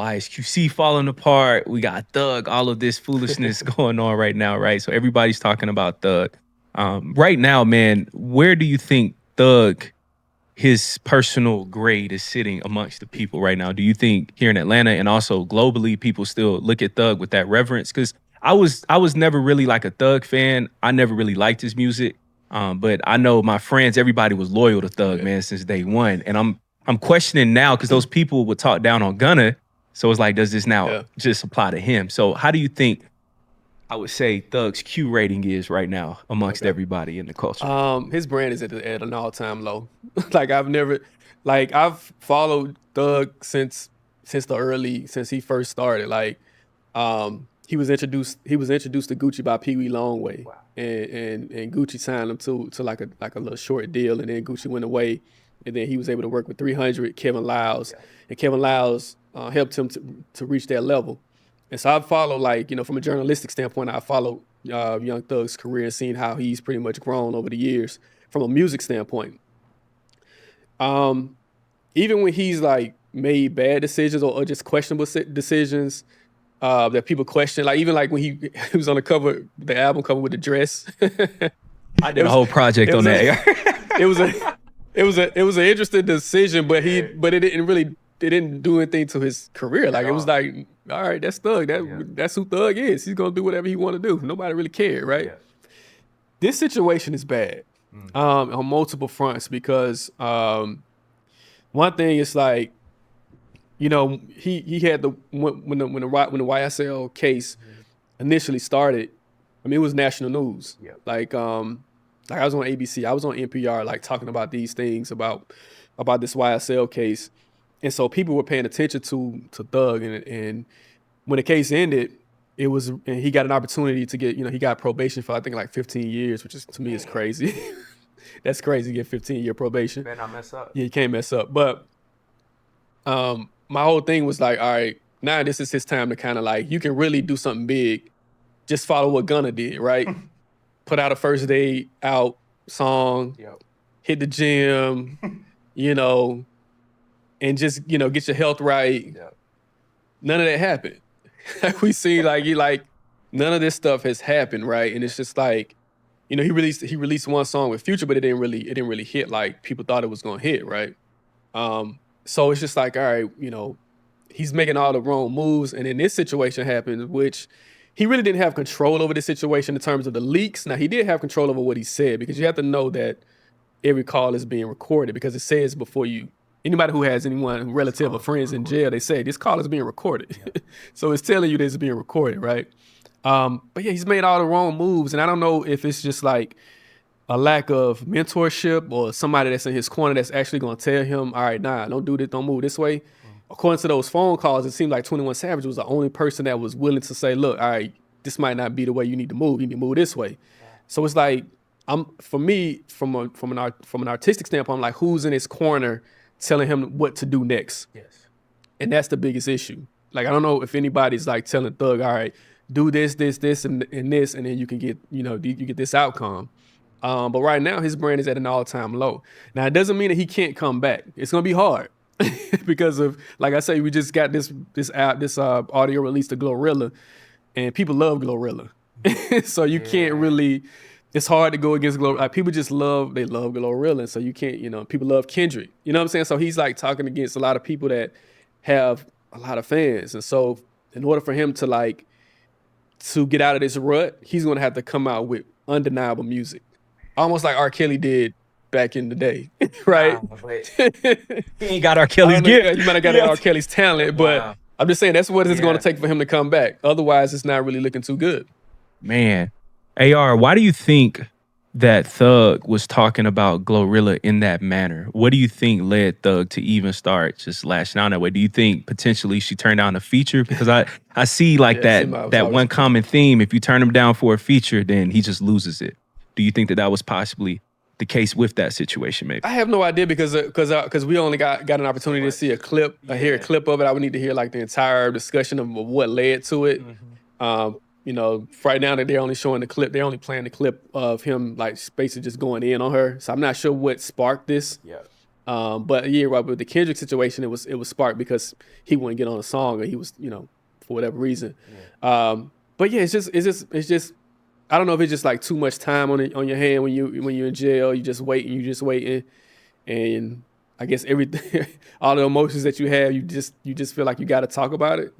YSQC falling apart. We got Thug, all of this foolishness going on right now, right? So everybody's talking about Thug. Right now, man, where do you think Thug, his personal grade is sitting amongst the people right now? Do you think here in Atlanta and also globally, people still look at Thug with that reverence? Because I was never really like a Thug fan. I never really liked his music. But I know my friends, everybody was loyal to Thug, Yeah. man, since day one. And I'm questioning now because those people would talk down on Gunna. So it's like, does this now Yeah. just apply to him? So how do you think I would say Thug's Q rating is right now amongst Okay. everybody in the culture? His brand is at an all-time low. Like I've followed Thug since he first started. Like he was introduced to Gucci by Pee Wee Longway. Wow. And Gucci signed him to like a little short deal, and then Gucci went away, and then he was able to work with 300, Kevin Liles, and Kevin Liles helped him to reach that level. And so I follow, like, from a journalistic standpoint, I follow Young Thug's career and seeing how he's pretty much grown over the years from a music standpoint. Even when he's like made bad decisions or just questionable decisions that people question, like even like when he was on the album cover with the dress. I did a whole project on that. It was an interesting decision, but it didn't do anything to his career. Like it was like, all right, that's Thug. That's who Thug is. He's gonna do whatever he want to do. Nobody really cared, right? Yeah. This situation is bad on multiple fronts because one thing is like, he had when the YSL case initially started. I mean, it was national news. Yeah. Like I was on ABC, I was on NPR, like talking about these things about this YSL case, and so people were paying attention to Thug, and when the case ended, and he got an opportunity to get, he got probation for I think like 15 years, which is to me is crazy. That's crazy to get 15-year probation. Man, I mess up. Yeah, you can't mess up. But my whole thing was like, all right, now this is his time to kind of like, you can really do something big. Just follow what Gunna did, right? Put out a First Day Out song, hit the gym, and just, get your health right. Yep. None of that happened. We see none of this stuff has happened, right? And it's just like, he released one song with Future, but it didn't really hit like people thought it was gonna hit, right? So it's just like, all right, he's making all the wrong moves, and then this situation happens, which he really didn't have control over the situation in terms of the leaks. Now, he did have control over what he said, because you have to know that every call is being recorded, because it says before anybody who has anyone, relative or friends in jail, they say this call is being recorded. Yeah. So it's telling you that it's being recorded, right? But yeah, he's made all the wrong moves, and I don't know if it's just like a lack of mentorship or somebody that's in his corner that's actually going to tell him, all right, nah, don't do this, don't move this way. According to those phone calls, it seemed like 21 Savage was the only person that was willing to say, look, all right, this might not be the way you need to move. You need to move this way. Yeah. So it's like, for me, from an artistic standpoint, I'm like, who's in his corner telling him what to do next? Yes. And that's the biggest issue. Like, I don't know if anybody's like telling Thug, all right, do this, and this, and then you can get, you get this outcome. But right now, his brand is at an all-time low. Now, it doesn't mean that he can't come back. It's going to be hard. Because of, like I say, we just got this audio release to Glorilla, and people love Glorilla. So you can't really, it's hard to go against Glorilla. Like, people love Glorilla, so you can't, people love Kendrick. You know what I'm saying? So he's like talking against a lot of people that have a lot of fans. And so in order for him to get out of this rut, he's going to have to come out with undeniable music. Almost like R. Kelly did back in the day, right? He ain't got R. Kelly's gift. You might have got R. Kelly's talent, but I'm just saying that's what it's going to take for him to come back. Otherwise, it's not really looking too good. Man, AR, why do you think that Thug was talking about Glorilla in that manner? What do you think led Thug to even start just lashing out that way? Do you think potentially she turned down a feature? Because I see like that one common theme. If you turn him down for a feature, then he just loses it. Do you think that was possibly the case with that situation, maybe? I have no idea, because we only got an opportunity to see a clip, hear a clip of it. I would need to hear like the entire discussion of what led to it. Right now they're only showing the clip. They're only playing the clip of him like basically just going in on her. So I'm not sure what sparked this. Yeah. But yeah, right, with the Kendrick situation, it was sparked because he wouldn't get on a song, or he was, for whatever reason. But yeah, it's just I don't know if it's just like too much time on your hand when you're in jail. You just waiting, and I guess everything, all the emotions that you have, you just feel like you got to talk about it.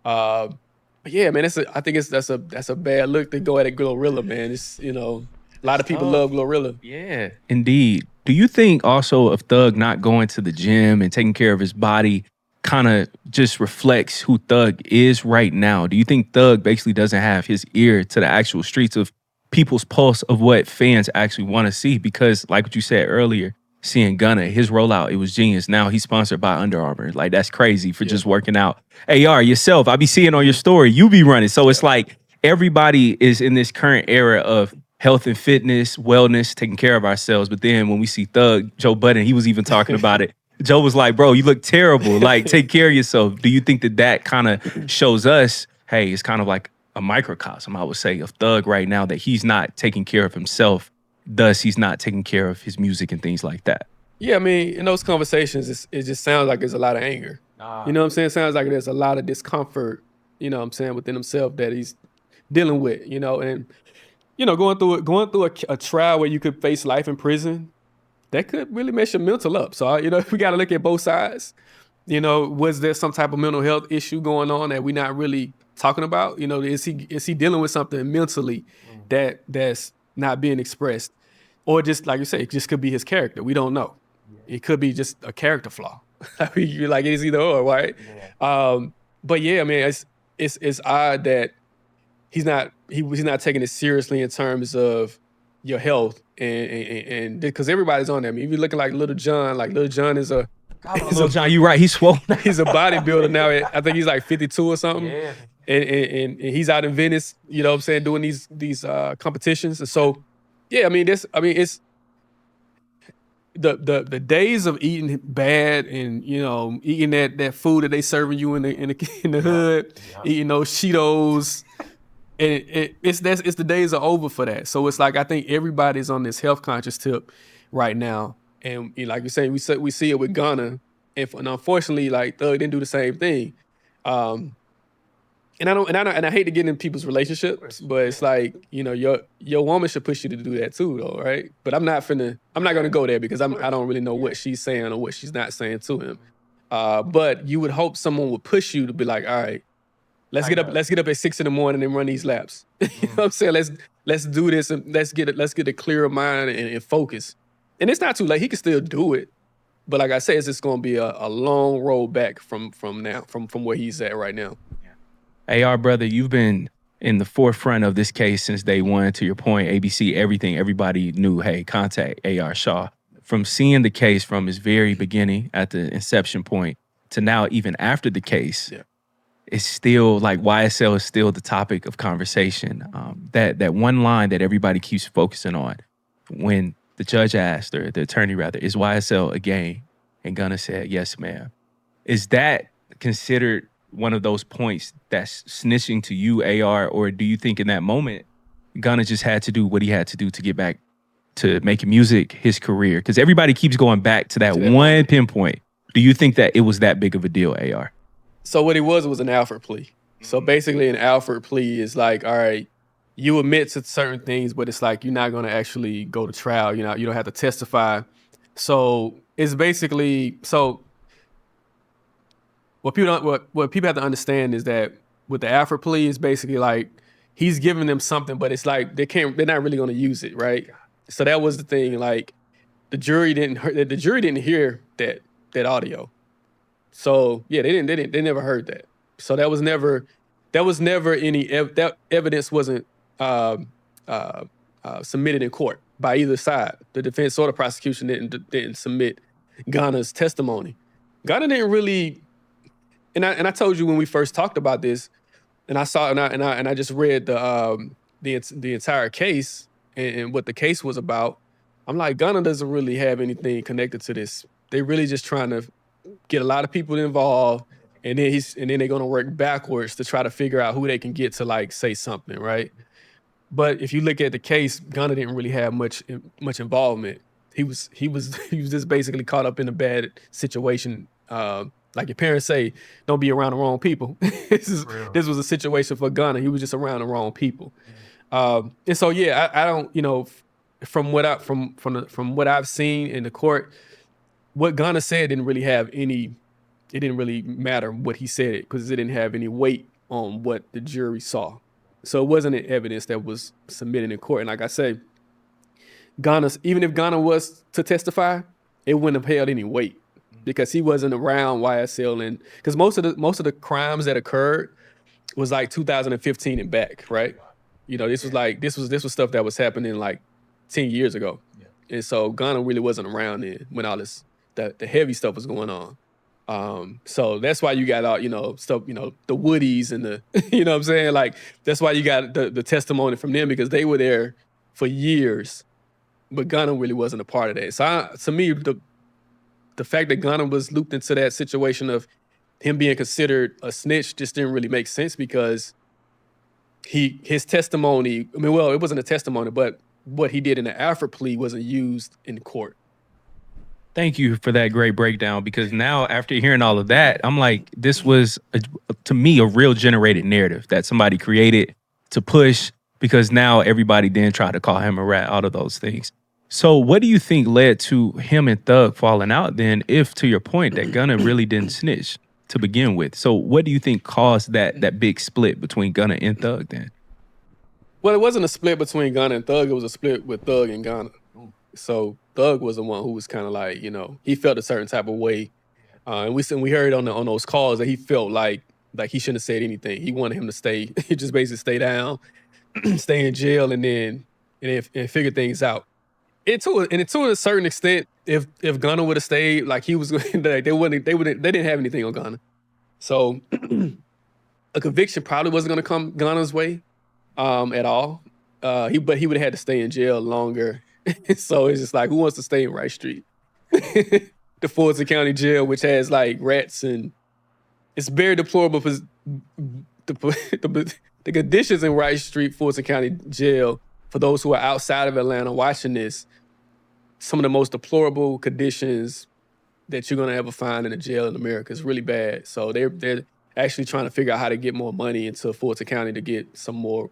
But yeah, man, I think that's a bad look to go at Glorilla, man. It's a lot of people love Glorilla. Yeah, indeed. Do you think also of Thug not going to the gym and taking care of his body kind of just reflects who Thug is right now? Do you think Thug basically doesn't have his ear to the actual streets of people's pulse of what fans actually want to see? Because like what you said earlier, seeing Gunna, his rollout, it was genius. Now he's sponsored by Under Armour. Like that's crazy for just working out. AR, yourself, I be seeing on your story, you be running. So it's like everybody is in this current era of health and fitness, wellness, taking care of ourselves. But then when we see Thug, Joe Budden, he was even talking about it. Joe was like, bro, you look terrible. Like, take care of yourself. Do you think that kind of shows us, hey, it's kind of like a microcosm, I would say, of Thug right now, that he's not taking care of himself, thus he's not taking care of his music and things like that? Yeah, I mean, in those conversations, it just sounds like there's a lot of anger. You know what I'm saying? It sounds like there's a lot of discomfort, what I'm saying, within himself that he's dealing with, and going through a trial where you could face life in prison, that could really mess your mental up. So, we got to look at both sides. Was there some type of mental health issue going on that we're not really talking about? Is he dealing with something mentally that's not being expressed? Or just, like you say, it just could be his character. We don't know. It could be just a character flaw. You're like, it's either or, right? But yeah, I mean, it's odd that he's not taking it seriously in terms of your health, and because everybody's on that. I mean, if you're looking like Little John, is a Little John, you right. He's swole. He's a bodybuilder now. I think he's like 52 or something. Yeah. And he's out in Venice, what I'm saying, doing these competitions. And so, yeah, I mean, it's the days of eating bad and eating that food that they serving you in the hood, eating those Cheetos. And it's the days are over for that. So it's like I think everybody's on this health conscious tip right now, and like you're saying, we see it with Gunna, and unfortunately, like Thug didn't do the same thing. And I hate to get in people's relationships, but it's like your woman should push you to do that too, though, right? But I'm not gonna go there because I don't really know what she's saying or what she's not saying to him. But you would hope someone would push you to be like, all right. Let's get up at 6 a.m. and run these laps. You know what I'm saying? Let's do this and let's get a clearer mind and focus. And it's not too late. He can still do it. But like I said, it's just gonna be a long road back from where he's at right now. AR, brother, you've been in the forefront of this case since day one. To your point, ABC, everything, everybody knew, hey, contact AR Shaw. From seeing the case from its very beginning at the inception point to now, even after the case, it's still like YSL is still the topic of conversation. That one line that everybody keeps focusing on when the judge asked, or the attorney rather, is YSL a gang? And Gunna said, yes, ma'am. Is that considered one of those points that's snitching to you, AR, or do you think in that moment Gunna just had to do what he had to do to get back to making music his career? Because everybody keeps going back to that one pinpoint. Do you think that it was that big of a deal, AR? So what it was an Alford plea. So basically an Alford plea is like, all right, you admit to certain things, but it's like you're not gonna actually go to trial. You don't have to testify. So it's basically, what people have to understand is that with the Alford plea, it's basically like he's giving them something, but it's like they're not really gonna use it, right? So that was the thing. Like the jury didn't hear that audio. So yeah, they never heard that. So that was never any that evidence wasn't submitted in court by either side. The defense or the prosecution didn't submit Gunna's testimony. Gunna didn't really, and I told you when we first talked about this, and I saw and I just read the entire case and what the case was about. I'm like, Gunna doesn't really have anything connected to this. They really just trying to get a lot of people involved, and then they're gonna work backwards to try to figure out who they can get to like say something, right? But if you look at the case, Gunna didn't really have much involvement. he was just basically caught up in a bad situation. Like your parents say, don't be around the wrong people. This was a situation for Gunna. He was just around the wrong people. And so yeah, I don't, you know, from what I've seen in the court, what Gunna said didn't really have any. It didn't really matter what he said because it didn't have any weight on what the jury saw. So it wasn't an evidence that was submitted in court. And like I say, even if Gunna was to testify, it wouldn't have held any weight because he wasn't around YSL, and because most of the crimes that occurred was like 2015 and back, right? You know, this was stuff that was happening like 10 years ago. Yeah. And so Gunna really wasn't around then when all this the heavy stuff was going on. So that's why you got all, you know, stuff, you know, the Woodies and the, you know what I'm saying? Like, that's why you got the testimony from them because they were there for years, but Gunna really wasn't a part of that. So to me, the fact that Gunna was looped into that situation of him being considered a snitch just didn't really make sense because his testimony, I mean, well, it wasn't a testimony, but what he did in the Alford plea wasn't used in court. Thank you for that great breakdown because now after hearing all of that, I'm like, this was, to me, a real generated narrative that somebody created to push because now everybody then tried to call him a rat, all of those things. So what do you think led to him and Thug falling out then, if to your point that Gunna really didn't snitch to begin with? So what do you think caused that big split between Gunna and Thug then? Well, it wasn't a split between Gunna and Thug. It was a split with Thug and Gunna. So Thug was the one who was kind of like, you know, he felt a certain type of way. And we heard on those calls that he felt like he shouldn't have said anything. He wanted him to stay, just basically stay down, stay in jail, and then figure things out. To a certain extent, if Gunna would have stayed, like he was, like they didn't have anything on Gunna. So a conviction probably wasn't going to come Gunna's way at all. But he would have had to stay in jail longer. So it's just like, who wants to stay in Rice Street? The Fulton County Jail, which has like rats, and it's very deplorable because the conditions in Rice Street, Fulton County Jail, for those who are outside of Atlanta watching this, some of the most deplorable conditions that you're gonna ever find in a jail in America. It's really bad. So they're actually trying to figure out how to get more money into Fulton County to get some more,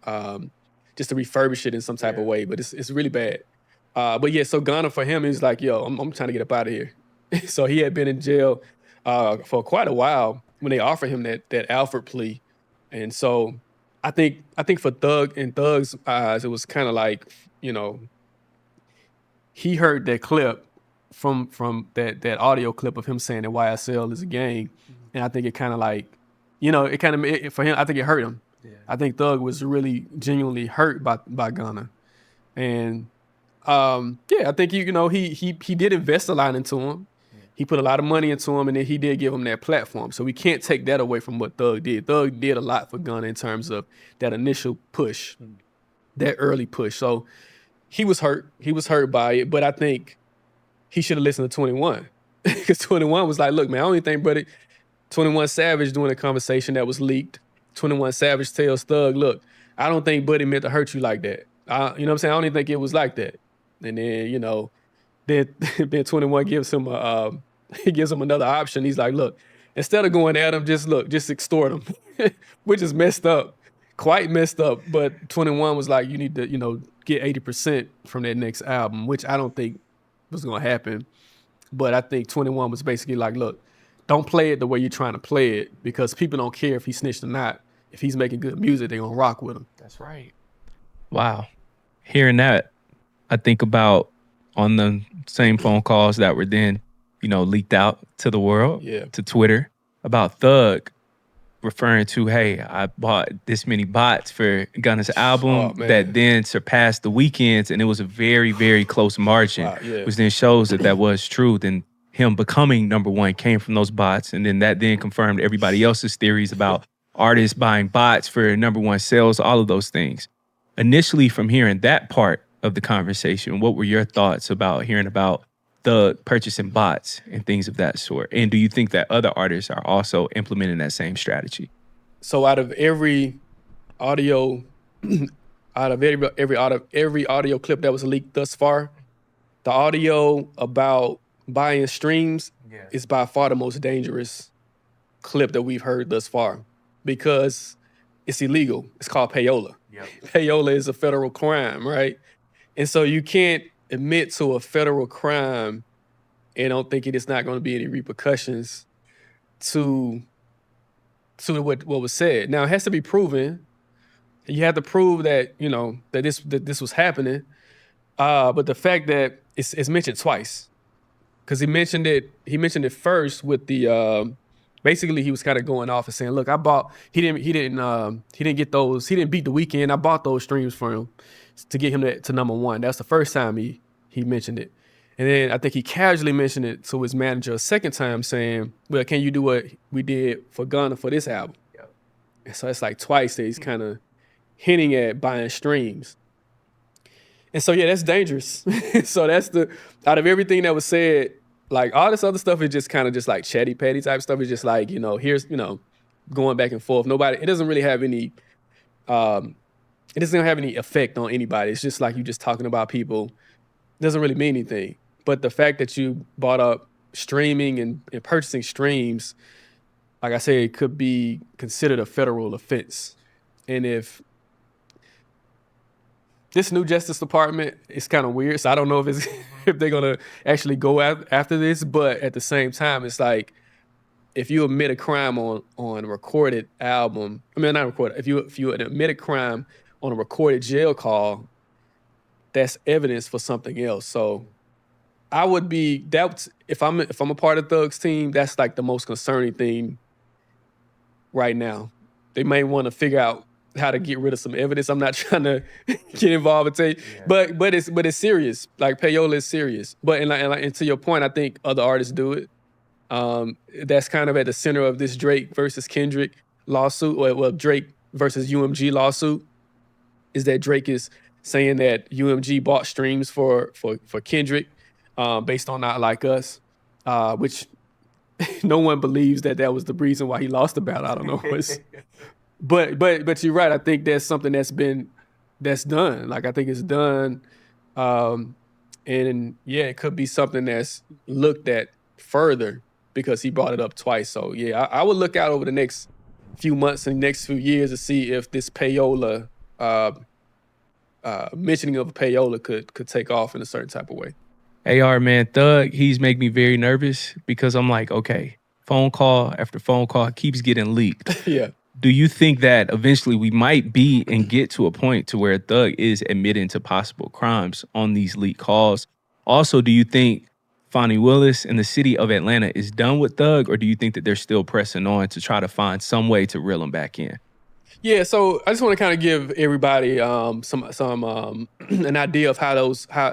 just to refurbish it in some type of way. But it's really bad. But yeah, so Gunna, for him, he's like, yo, I'm trying to get up out of here. So he had been in jail for quite a while when they offered him that Alford plea. And so I think for Thug, in Thug's eyes, it was kind of like, you know, he heard that clip from that audio clip of him saying that YSL is a gang. And I think it kind of like, you know, for him, I think it hurt him. Yeah. I think Thug was really genuinely hurt by Gunna. And I think he did invest a lot into him. Yeah. He put a lot of money into him, and then he did give him that platform. So we can't take that away from what Thug did. Thug did a lot for Gunna in terms of that initial push, that early push. So he was hurt. He was hurt by it, but I think he should have listened to 21 because 21 was like, look, man, I don't even think, brother, 21 Savage doing a conversation that was leaked. 21 Savage tells Thug, look, I don't think Buddy meant to hurt you like that. You know what I'm saying? I don't even think it was like that. And then, you know, then 21 gives him another option. He's like, look, instead of going at him, just extort him, which is messed up, quite messed up. But 21 was like, you need to, you know, get 80% from that next album, which I don't think was going to happen. But I think 21 was basically like, look, don't play it the way you're trying to play it because people don't care if he snitched or not. If he's making good music, they're going to rock with him. That's right. Wow. Hearing that, I think about on the same phone calls that were then, you know, leaked out to the world, to Twitter, about Thug referring to, hey, I bought this many bots for Gunna's album that then surpassed The Weeknd's, and it was a very, very close margin, which then shows that was true. Then him becoming number one came from those bots, and then that then confirmed everybody else's theories about artists buying bots for number one sales, all of those things. Initially, from hearing that part of the conversation, what were your thoughts about hearing about the purchasing bots and things of that sort? And do you think that other artists are also implementing that same strategy? So out of every audio, every audio clip that was leaked thus far, the audio about buying streams is by far the most dangerous clip that we've heard thus far because it's illegal. It's called payola. Payola is a federal crime, right? And so you can't admit to a federal crime and don't think it's not going to be any repercussions to what was said. Now it has to be proven. You have to prove that that this was happening. But the fact that it's mentioned twice, because he mentioned it first with the basically he was kind of going off and saying, look, I bought he didn't get those, he didn't beat The Weeknd. I bought those streams for him to get him to number one. That's the first time he mentioned it. And then I think he casually mentioned it to his manager a second time saying, well, can you do what we did for Gunna for this album? Yep. And so it's like twice that he's kind of hinting at buying streams. And so, yeah, that's dangerous. So that's out of everything that was said, like all this other stuff is just kind of just like chatty patty type stuff. It's just like, here's, going back and forth. It doesn't really have any, it doesn't have any effect on anybody. It's just like you just talking about people. It doesn't really mean anything. But the fact that you bought up streaming and purchasing streams, like I said, it could be considered a federal offense. And if this new Justice Department is kind of weird, so I don't know if they're gonna actually go after this. But at the same time, it's like if you admit a crime on a recorded album, not recorded. If you admit a crime on a recorded jail call, that's evidence for something else. So I would be if I'm a part of Thug's team, that's like the most concerning thing right now. They may want to figure out how to get rid of some evidence. I'm not trying to get involved and say, but it's serious. Like payola is serious. But and to your point, I think other artists do it. That's kind of at the center of this Drake versus Kendrick lawsuit, or well, Drake versus UMG lawsuit, is that Drake is saying that UMG bought streams for Kendrick based on Not Like Us, which no one believes that was the reason why he lost the battle. I don't know. But you're right. I think that's something that's done. Like I think it's done, and yeah, it could be something that's looked at further because he brought it up twice. So yeah, I would look out over the next few months and next few years to see if this payola mentioning of payola could take off in a certain type of way. AR, man, Thug, he's making me very nervous because I'm like, okay, phone call after phone call keeps getting leaked. Yeah. Do you think that eventually we might be and get to a point to where Thug is admitting to possible crimes on these leaked calls? Also, do you think Fonnie Willis and the city of Atlanta is done with Thug, or do you think that they're still pressing on to try to find some way to reel him back in? Yeah, so I just want to kind of give everybody some an idea of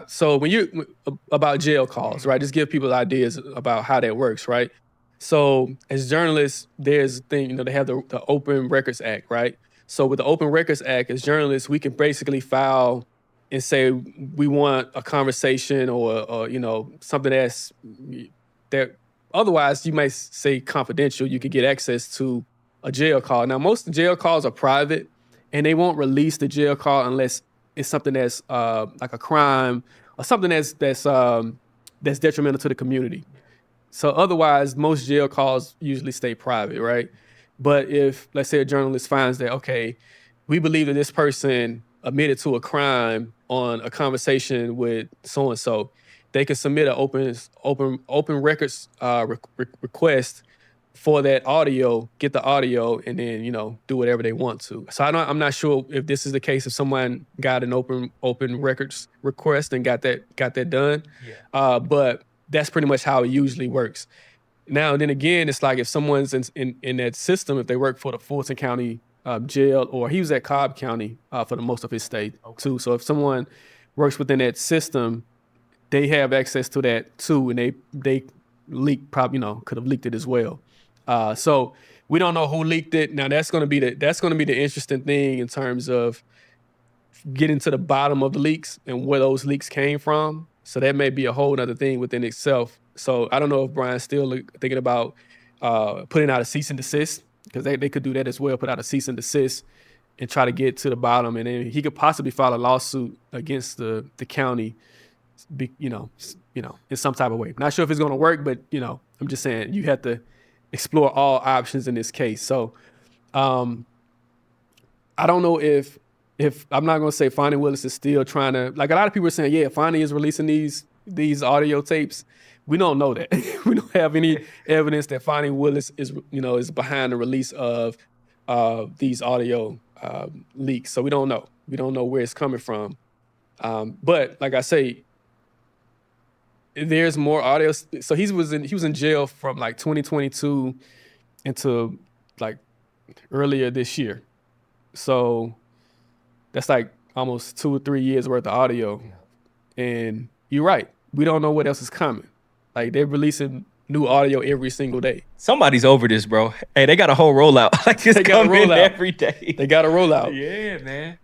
so when you about jail calls, right? Just give people ideas about how that works, right? So as journalists, there's a thing, they have the Open Records Act, right? So with the Open Records Act, as journalists, we can basically file and say we want a conversation or something that otherwise you might say confidential. You could get access to a jail call. Now, most jail calls are private, and they won't release the jail call unless it's something that's like a crime or something that's detrimental to the community. So otherwise, most jail calls usually stay private, right? But if, let's say, a journalist finds that, okay, we believe that this person admitted to a crime on a conversation with so-and-so, they can submit an open records request for that audio, get the audio, and then do whatever they want to. So I'm not sure if this is the case. If someone got an open records request and got that done, but that's pretty much how it usually works. Now then again, it's like if someone's in that system, if they work for the Fulton County jail, or he was at Cobb County for the most of his stay too. So if someone works within that system, they have access to that too, and they leaked, probably could have leaked it as well. So we don't know who leaked it. Now that's going to be the interesting thing in terms of getting to the bottom of the leaks and where those leaks came from. So that may be a whole other thing within itself. So I don't know if Brian's still thinking about putting out a cease and desist, because they could do that as well, put out a cease and desist and try to get to the bottom. And then he could possibly file a lawsuit against the county be, in some type of way. Not sure if it's going to work, but I'm just saying you have to explore all options in this case. So, I don't know if I'm not going to say Fonnie Willis is still trying to, like a lot of people are saying, yeah, Fonnie is releasing these audio tapes. We don't know that. We don't have any evidence that Fonnie Willis is behind the release of these audio leaks. So we don't know. We don't know where it's coming from. But like I say, there's more audio. So he was in jail from like 2022 into like earlier this year. So that's like almost 2 or 3 years worth of audio. Yeah. And you're right. We don't know what else is coming. Like they're releasing new audio every single day. Somebody's over this, bro. Hey, they got a whole rollout. Like it's coming every day. They got a rollout. Yeah, man.